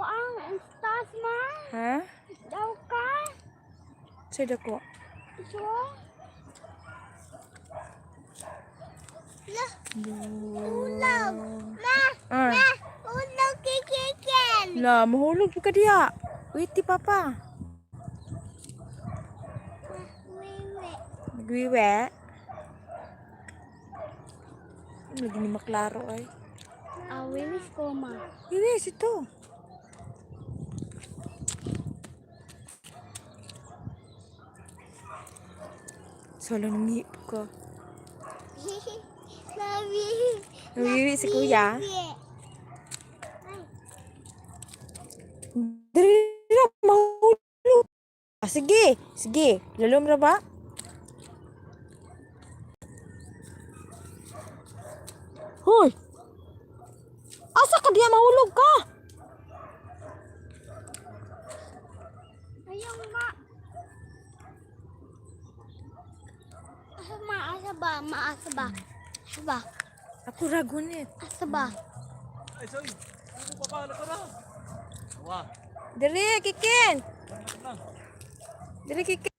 ang istas ma. Ha? Daw ka. Sa dako. So. Lah. Ulam. Ma. Ah. Ma. Ulam kikikin. La, mahulog ka diya. Wait, ti papa. Wiwi. Nagwiwe. Lagi ni maklaro ay. Wiwis ko ma. Wiwis ito. Solo nangihip ko. Sabi. Nawiwi si kuya. Dali na, mahulog. Ah, sige, sige. Lalom ra ba? Hoy! Asa ka diya mahulog ka? Ayaw ma. Asa ma, asa ba? Ma, asa ba? Asa ba? Ako ragunit. Asa ba? Ay, sorry. Ano pa pala ka na? Wah. Dali, kikin. Dali, kikin.